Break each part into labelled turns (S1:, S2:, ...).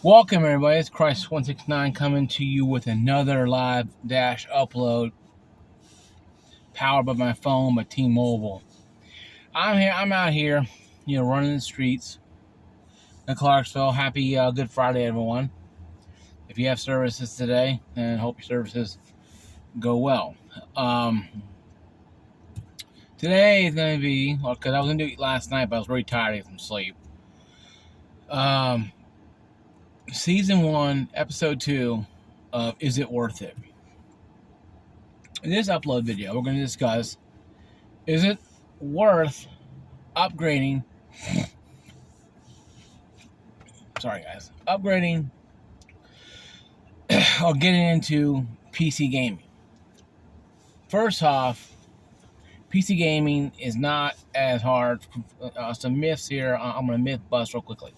S1: Welcome, everybody. It's Christ169 coming to you with another live dash upload powered by my phone by T-Mobile. I'm out here, running the streets in Clarksville. Happy Good Friday, everyone. If you have services today, and hope your services go well. Today is going to be, because I was going to do it last night, but I was really tired from sleep. Season 1, Episode 2 of Is It Worth It? In this upload video, we're going to discuss, is it worth upgrading upgrading or getting into PC gaming? First off, PC gaming is not as hard. Some myths here. I'm going to myth bust real quickly.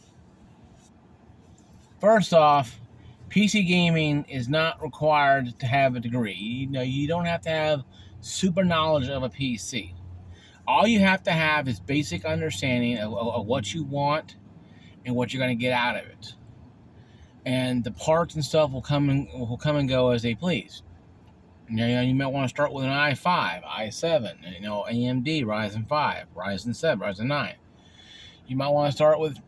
S1: First off, PC gaming is not required to have a degree. You don't have to have super knowledge of a PC. All you have to have is basic understanding of what you want and what you're going to get out of it. And the parts and stuff will come and go as they please. You might want to start with an i5, i7, AMD, Ryzen 5, Ryzen 7, Ryzen 9. You might want to start with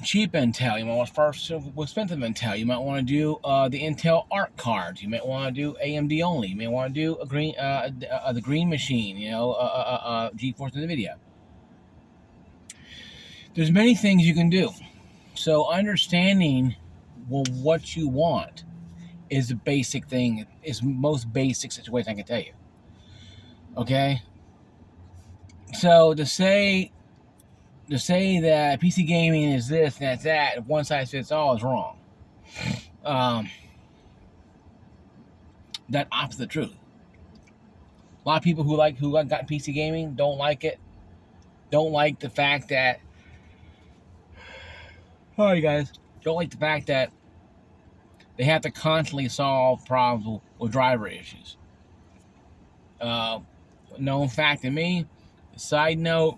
S1: cheap Intel. You might want to start with expensive Intel. You might want to do the Intel Arc cards. You might want to do AMD only. You may want to do the Green Machine. GeForce NVIDIA. There's many things you can do. So understanding what you want is the basic thing. Is most basic situation I can tell you. Okay. So to say that PC gaming is this and that's that, one size fits all, is wrong. That opposite the truth. A lot of people who got PC gaming don't like it. Don't like the fact that. Sorry, guys. Don't like the fact that they have to constantly solve problems with driver issues. Known fact to me. Side note.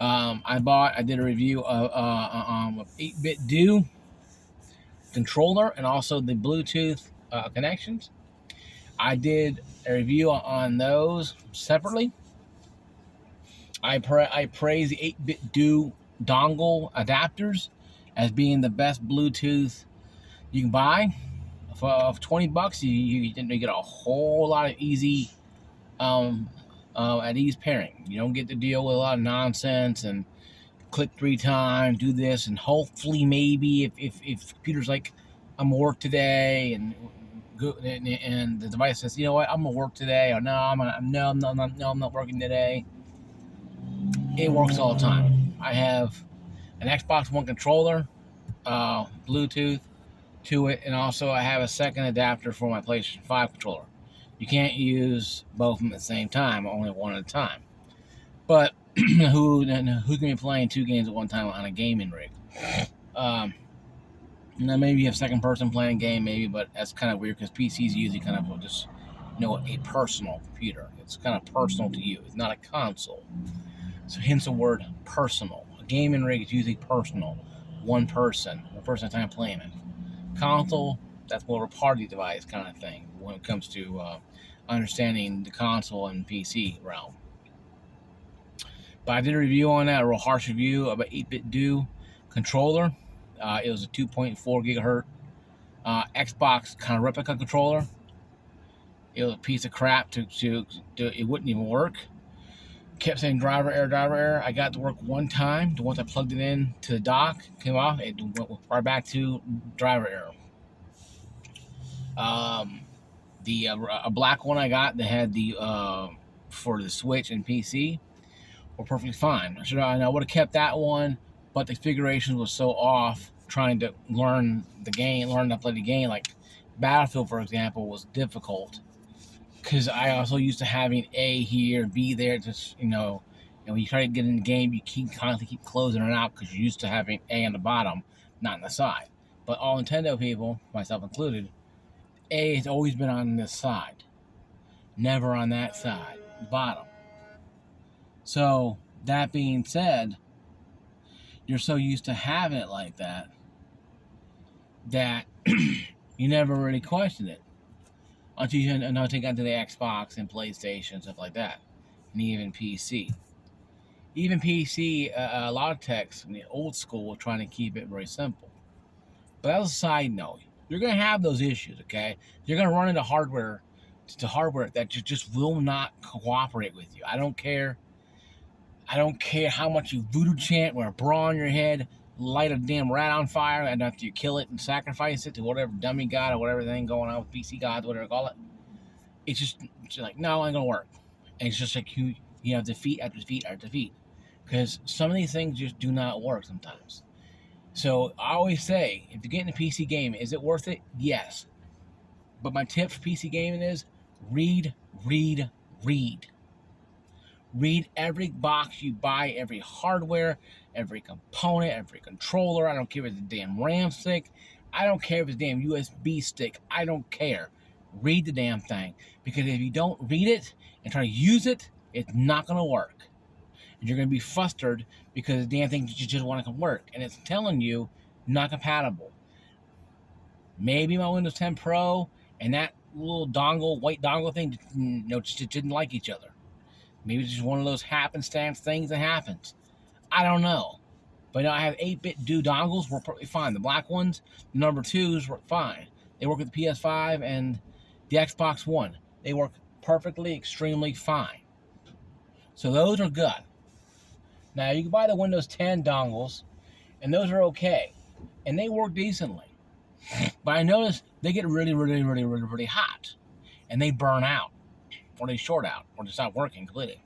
S1: I did a review of 8BitDo controller and also the Bluetooth connections. I did a review on those separately. I praise the 8BitDo dongle adapters as being the best Bluetooth you can buy. For $20, you get a whole lot of easy at ease pairing. You don't get to deal with a lot of nonsense and click 3 times, do this, and hopefully maybe if computer's like, I'm gonna work today, and the device says, you know what, I'm gonna work today, or no, I'm not working today. It works all the time. I have an Xbox One controller, Bluetooth to it, and also I have a second adapter for my PlayStation 5 controller. You can't use both of them at the same time, only one at a time. But who can be playing 2 games at one time on a gaming rig? Now maybe you have second person playing a game, maybe, but that's kind of weird because PCs usually kind of just a personal computer. It's kind of personal to you. It's not a console. So hence the word personal. A gaming rig is usually personal. One person at a time playing it. Console, that's more of a party device kind of thing when it comes to understanding the console and PC realm. But I did a review on that, a real harsh review of an 8BitDo controller. It was a 2.4 gigahertz Xbox kind of replica controller. It was a piece of crap. It wouldn't even work. Kept saying driver error. I got it to work one time. Once I plugged it in to the dock, came off, it went right back to driver error. A black one I got that had the for the Switch and PC were perfectly fine. I would have kept that one, but the configuration was so off. Trying to learn to play the game, like Battlefield, for example, was difficult because I also used to having A here, B there. Just and when you try to get in the game, you constantly keep closing it out because you're used to having A on the bottom, not on the side. But all Nintendo people, myself included, A has always been on this side, never on that side, bottom. So that being said, you're so used to having it like that that you never really question it until you got to the Xbox and PlayStation, stuff like that, and even PC. Even PC, a lot of techs in the old school were trying to keep it very simple. But as a side note, you're going to have those issues, okay? You're going to run into hardware that just will not cooperate with you. I don't care. I don't care how much you voodoo chant, wear a bra on your head, light a damn rat on fire, and after you kill it and sacrifice it to whatever dummy god or whatever thing going on with PC gods, whatever you call it. It's just like, no, it ain't going to work. And it's just like you have defeat after defeat after defeat. Because some of these things just do not work sometimes. So I always say, if you get into PC gaming, is it worth it? Yes. But my tip for PC gaming is read, read, read. Read every box you buy, every hardware, every component, every controller. I don't care if it's a damn RAM stick. I don't care if it's a damn USB stick. I don't care. Read the damn thing. Because if you don't read it and try to use it, it's not going to work. And you're going to be frustrated because the damn thing just want to work. And it's telling you not compatible. Maybe my Windows 10 Pro and that little white dongle thing, just didn't like each other. Maybe it's just one of those happenstance things that happens. I don't know. But I have 8-bit dongles, work perfectly fine. The black ones, the number 2s work fine. They work with the PS5 and the Xbox One. They work perfectly, extremely fine. So those are good. Now, you can buy the Windows 10 dongles, and those are okay. And they work decently. But I noticed they get really, really, really, really, really hot. And they burn out. Or they short out. Or they stop working completely.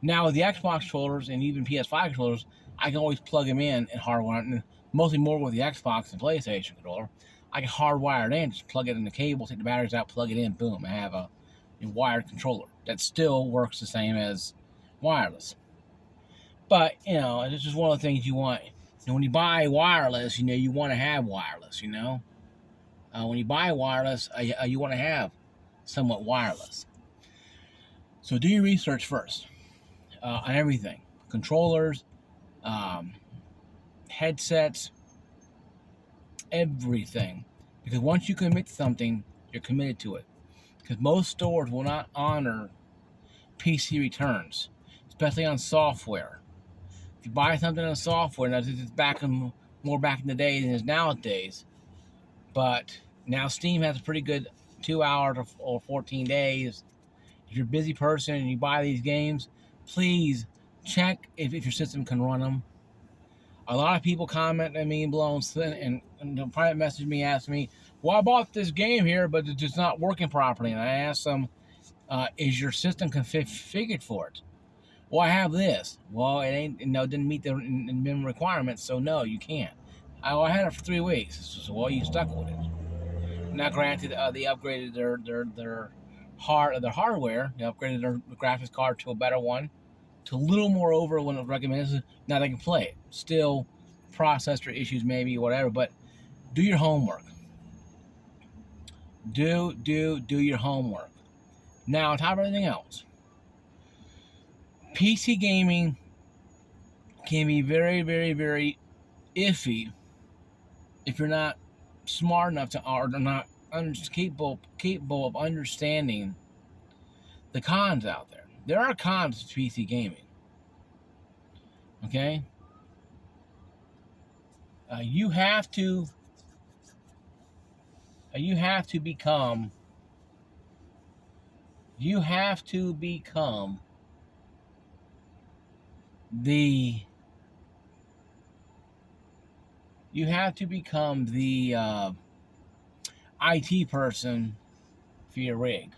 S1: Now, with the Xbox controllers and even PS5 controllers, I can always plug them in and hardwire it. And mostly more with the Xbox and PlayStation controller. I can hardwire it in, just plug it in the cable, take the batteries out, plug it in, boom. I have a wired controller that still works the same as wireless. But, it's just one of the things you want. When you buy wireless, you want to have wireless, When you buy wireless, you want to have somewhat wireless. So do your research first on everything. Controllers, headsets, everything. Because once you commit to something, you're committed to it. Because most stores will not honor PC returns, especially on software. If you buy something on software, now this is more back in the day than it is nowadays. But now Steam has a pretty good 2 hours or 14 days. If you're a busy person and you buy these games, please check if your system can run them. A lot of people comment at me and private message me, ask me, well, I bought this game here, but it's just not working properly. And I ask them, is your system configured for it? Well, I have this. Well, it didn't meet the minimum requirements, so no, you can't. I had it for 3 weeks, so well, you stuck with it. Now, granted, they upgraded their hardware. They upgraded their graphics card to a better one, to a little more over when it recommends. Now they can play it. Still, processor issues, maybe whatever, but do your homework. Do your homework. Now, on top of everything else, PC gaming can be very, very, very iffy if you're not smart enough or not capable of understanding the cons out there. There are cons to PC gaming. Okay? You have to become the IT person for your rig.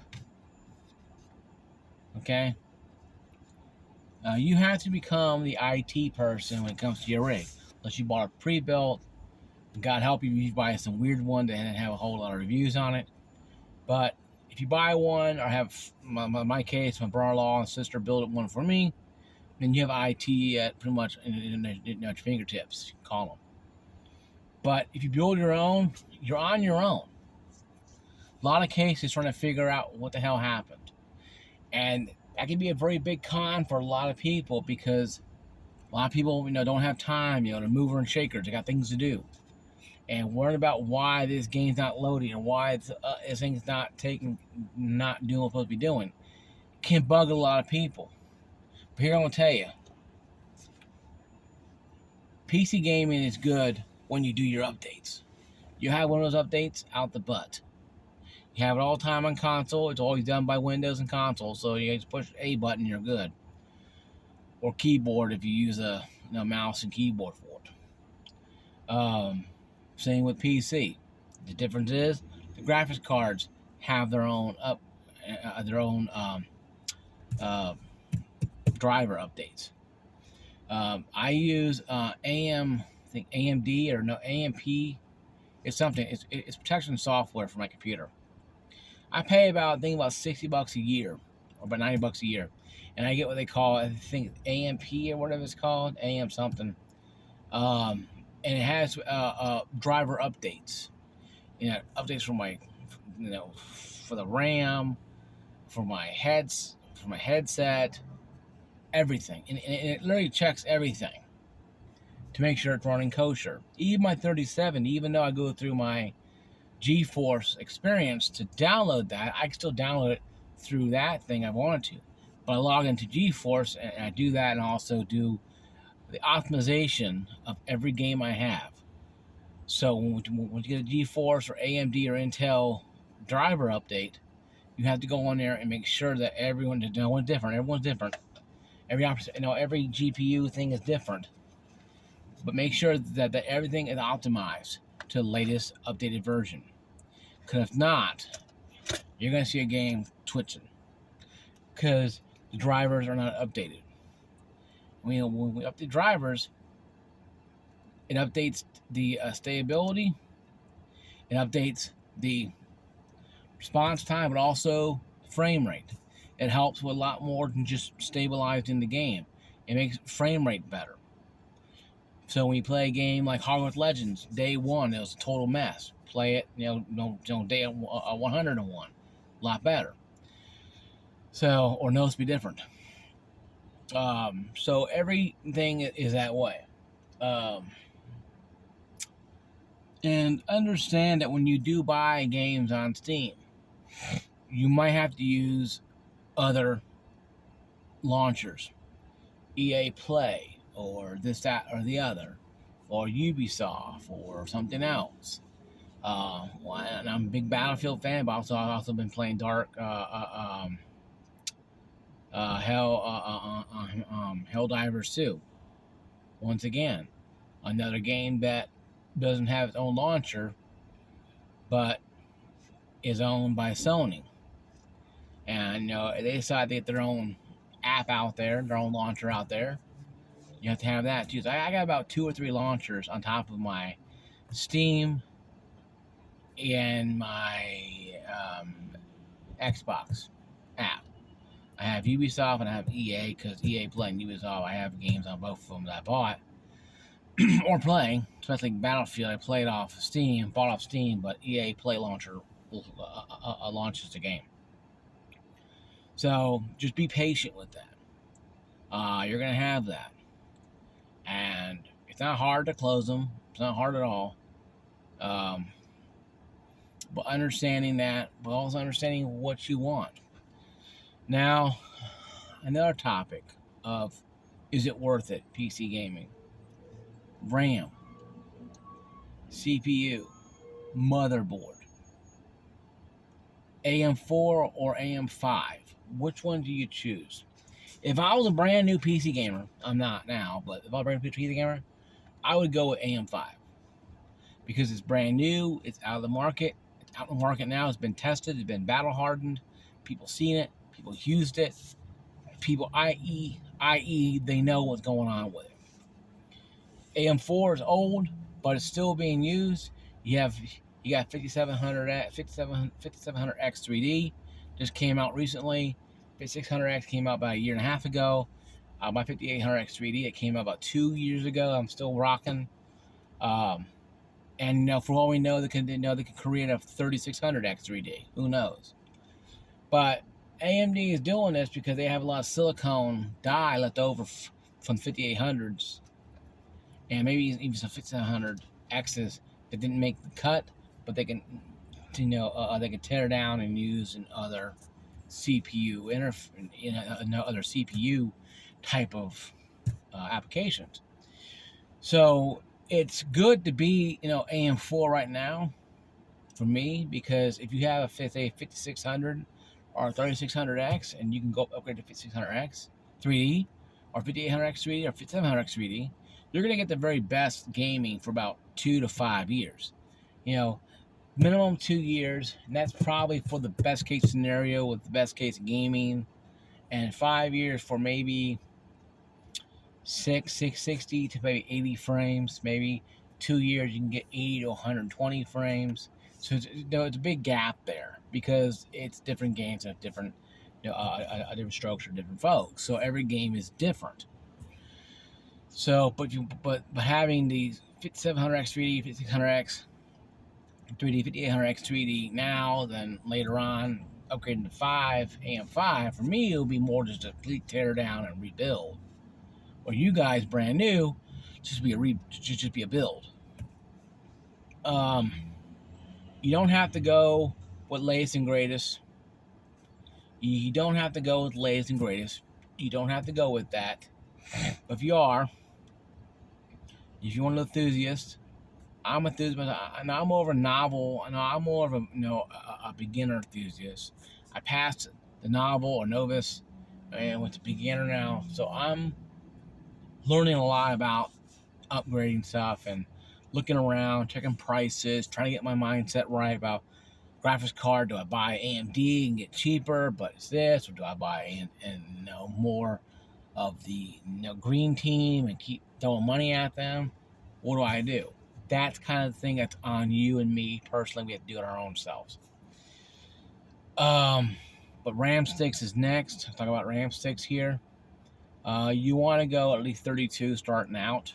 S1: Okay? You have to become the IT person when it comes to your rig. Unless you bought a pre-built, God help you buy some weird one that didn't have a whole lot of reviews on it. But if you buy one, or have, my case, my brother-in-law and sister built one for me, then you have IT at pretty much at your fingertips. You can call them. But if you build your own, you're on your own. A lot of cases trying to figure out what the hell happened. And that can be a very big con for a lot of people, because a lot of people, don't have time, to mover and shakers. They got things to do. and worrying about why this game's not loading or why this thing's not doing what it's supposed to be doing, can bug a lot of people. But here I'm gonna tell you, PC gaming is good when you do your updates. You have one of those updates out the butt. You have it all the time on console. It's always done by Windows and console, so you just push A button, you're good. Or keyboard if you use a mouse and keyboard for it. Same with PC. The difference is the graphics cards have their own driver updates. I use AMD or no AMP. It's something. It's protection software for my computer. I pay about $60 a year, or about $90 a year, and I get what they call, I think, AMP or whatever it's called, AM something. And it has driver updates. Updates for my, for the RAM, for my headset, everything, and it literally checks everything to make sure it's running kosher. Even my 3070, even though I go through my GeForce Experience to download that, I can still download it through that thing I wanted to. But I log into GeForce and I do that, and also do the optimization of every game I have. So when you get a GeForce or AMD or Intel driver update, you have to go on there and make sure that everyone's different. Everyone's different. Every GPU thing is different. But make sure that everything is optimized to the latest updated version. Because if not, you're going to see a game twitching. Because the drivers are not updated. When we update drivers, it updates the stability, it updates the response time, but also frame rate. It helps with a lot more than just stabilizing the game. It makes frame rate better. So when you play a game like Hogwarts Legends, day one, it was a total mess. Play it, day 101, a lot better. So, or no, it's be different. So everything is that way. And understand that when you do buy games on Steam, you might have to use other launchers, EA Play, or this, that, or the other, or Ubisoft, or something else. And I'm a big Battlefield fan, but I've also been playing Helldivers 2. Once again, another game that doesn't have its own launcher, but is owned by Sony. And they decided to get their own app out there, their own launcher out there. You have to have that too. So I got about 2 or 3 launchers on top of my Steam and my Xbox app. I have Ubisoft and I have EA, because EA Play and Ubisoft, I have games on both of them that I bought or playing, especially Battlefield. I played off Steam, bought off Steam, but EA Play launcher launches the game. So just be patient with that. You're going to have that. And it's not hard to close them. It's not hard at all. But understanding that, but also understanding what you want. Now, another topic of, is it worth it, PC gaming? RAM, CPU, motherboard, AM4 or AM5. Which one do you choose? If I was a brand new PC gamer, I'm not now, but if I was a brand new PC gamer, I would go with AM5. Because it's brand new, it's out of the market. It's out in the market now, it's been tested, it's been battle hardened, people seen it, people used it, people, i.e., they know what's going on with it. AM4 is old, but it's still being used. You got 5700X3D, just came out recently. 5600X came out about a year and a half ago. My 5800X3D, it came out about 2 years ago. I'm still rocking. And for all we know, they can create a 3600X3D. Who knows? But AMD is doing this because they have a lot of silicone die left over from 5800s, and maybe even some 5700Xs that didn't make the cut, but they can, they can tear down and use in other CPU other CPU type of applications. So it's good to be AM4 right now for me, because if you have a 5600 or 3600X and you can go upgrade to 5600X 3D or 5800X 3D or 5700X 3D, you're going to get the very best gaming for about 2 to 5 years. Minimum 2 years, and that's probably for the best case scenario with the best case gaming, and 5 years for maybe 660 to maybe 80 frames. Maybe 2 years you can get 80 to 120 frames. So it's a big gap there, because it's different games have different a different strokes for different folks. So every game is different. So but having these 5700X 3D, 5600X 3D, 5800X 3D now, then later on upgrading to AM5, for me it will be more just a complete tear down and rebuild. Or you guys brand new, just be a build. You don't have to go with latest and greatest. You don't have to go with latest and greatest. You don't have to go with that. But if you are an enthusiast, I'm an enthusiast. I'm more of a novel. I'm more of a beginner enthusiast. I passed the novel or novice and went to beginner now. So I'm learning a lot about upgrading stuff and looking around, checking prices, trying to get my mindset right about graphics card. Do I buy AMD and get cheaper, but it's this, or do I buy more of the green team and keep throwing money at them? What do I do? That's kind of the thing that's on you and me personally. We have to do it our own selves. But RAM sticks is next. Let's talk about RAM sticks here. You want to go at least 32 starting out.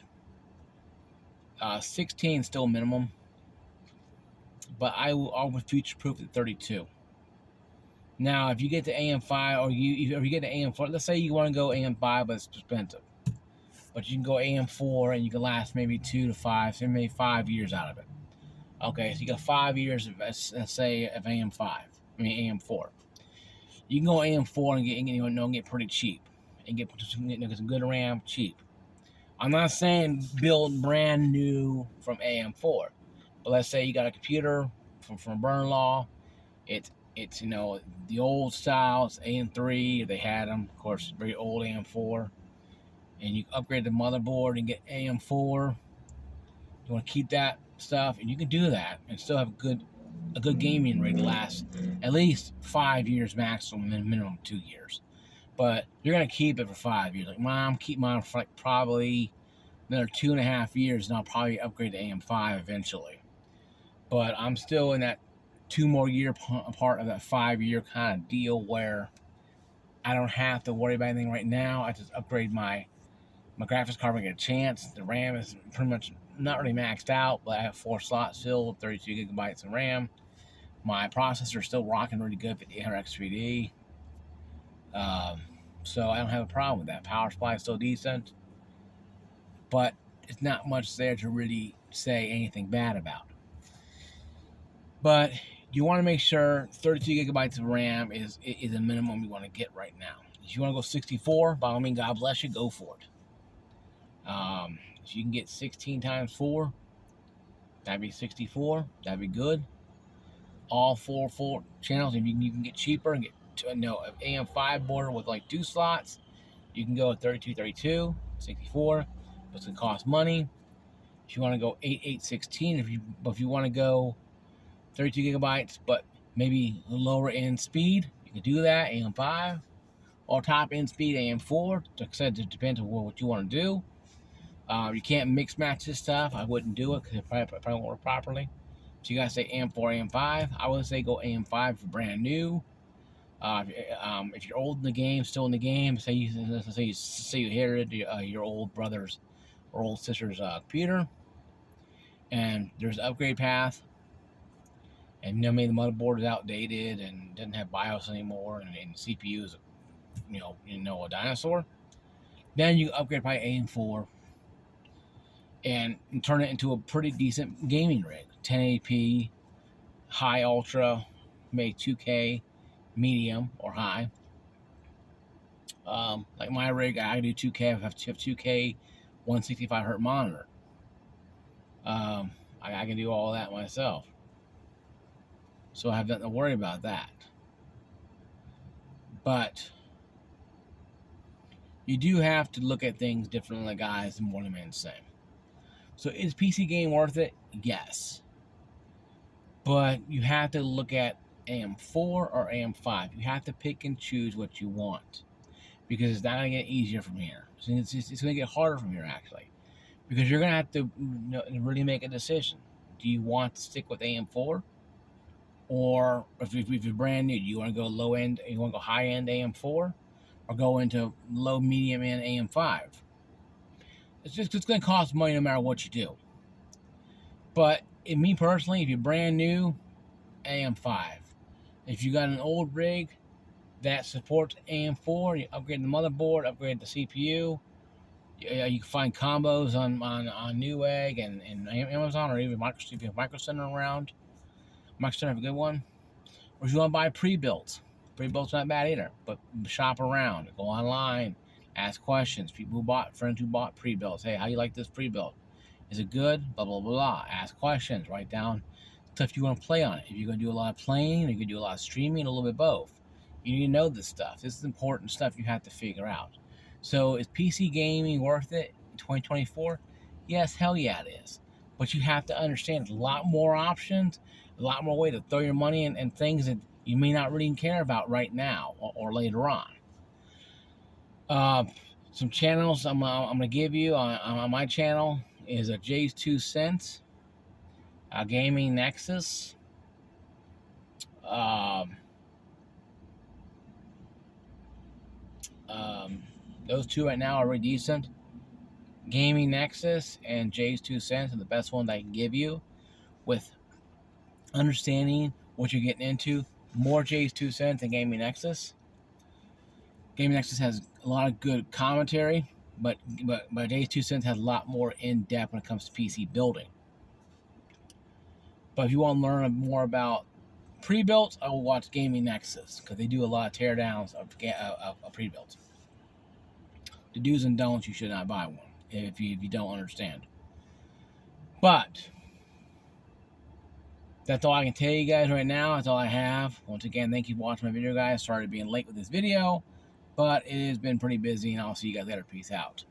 S1: 16 still minimum, but I would future-proof at 32. Now, if you get to AM5 or you get to AM4, let's say you want to go AM5, but it's expensive. But you can go AM4 and you can last maybe 2 to 5, so maybe 5 years out of it. Okay, so you got 5 years of, let's say, of AM4. You can go AM4 and get pretty cheap and get some good RAM cheap. I'm not saying build brand new from AM4, but let's say you got a computer from Burn Law. It's the old styles AM3. They had them, of course, very old AM4, and you upgrade the motherboard and get AM4. You want to keep that stuff, and you can do that and still have a good gaming rig last at least 5 years maximum, and minimum 2 years. But you're gonna keep it for 5 years. Like mom, keep mine for like probably another 2.5 years, and I'll probably upgrade to AM5 eventually. But I'm still in that 2 more year part of that 5 year kind of deal where I don't have to worry about anything right now. I just upgrade my graphics card when I get a chance. The RAM is pretty much not really maxed out, but I have 4 slots filled, 32 gigabytes of RAM. My processor is still rocking really good, 5800X 3D. So I don't have a problem with that. Power supply is still decent, but it's not much there to really say anything bad about. But you want to make sure 32 gigabytes of RAM is the minimum you want to get right now. If you want to go 64, by all means, God bless you, go for it. If you can get 16 times 4, that'd be 64. That'd be good. All four channels. If you can get cheaper and get an AM5 board with like 2 slots, you can go at 32, 64. But it's gonna cost money. If you want to go 8/16, if you want to go 32 gigabytes, but maybe lower end speed, you can do that. AM5 or top end speed AM4. Like I said, it depends on what you want to do. You can't mix match this stuff. I wouldn't do it because it probably won't work properly. So you gotta say AM4, AM5. I would say go AM5 for brand new. If you're old in the game, still in the game, say you inherited your old brother's or old sister's computer, and there's an upgrade path, and maybe the motherboard is outdated and doesn't have BIOS anymore, and the CPU is a dinosaur. Then you upgrade by AM4. and turn it into a pretty decent gaming rig. 1080p, high ultra, maybe 2K, medium or high. Like my rig, I do 2K. I have 2K, 165 hertz monitor. I can do all that myself, so I have nothing to worry about that. But you do have to look at things differently, guys, and one man's same. So is PC game worth it? Yes. But you have to look at AM4 or AM5. You have to pick and choose what you want, because it's not going to get easier from here. So it's going to get harder from here, actually, because you're going to have to really make a decision. Do you want to stick with AM4? Or if you're brand new, do you want to go low end, you want to go high end AM4, or go into low medium end AM5? It's going to cost money no matter what you do. But in me personally, if you're brand new, AM5. If you got an old rig that supports AM4, you upgrade the motherboard, upgrade the CPU. You can find combos on Newegg and Amazon, or even Micro Center around. Micro Center have a good one. Or if you want to buy pre-built, pre-built's not bad either. But shop around, go online, ask questions. Friends who bought pre-builts. Hey, how you like this pre-built? Is it good? Blah blah blah. Ask questions. Write down stuff you want to play on it. If you're going to do a lot of playing, or you're going to do a lot of streaming, a little bit of both. You need to know this stuff. This is important stuff you have to figure out. So is PC gaming worth it in 2024? Yes, hell yeah it is. But you have to understand there's a lot more options, a lot more way to throw your money in things that you may not really care about right now or later on. Some channels I'm going to give you on my channel is a Jay's 2 Cents, Gaming Nexus, those two right now are really decent. Gaming Nexus and Jay's 2 Cents are the best ones I can give you with understanding what you're getting into. More Jay's 2 Cents than Gaming Nexus. Gaming Nexus has a lot of good commentary, but Jay's 2 Cents has a lot more in depth when it comes to PC building. But if you want to learn more about pre-built, I will watch Gaming Nexus, because they do a lot of teardowns of pre-built. The do's and don'ts, you should not buy one if you don't understand. But that's all I can tell you guys right now. That's all I have. Once again, thank you for watching my video, guys. Sorry to being late with this video, but it has been pretty busy, and I'll see you guys later. Peace out.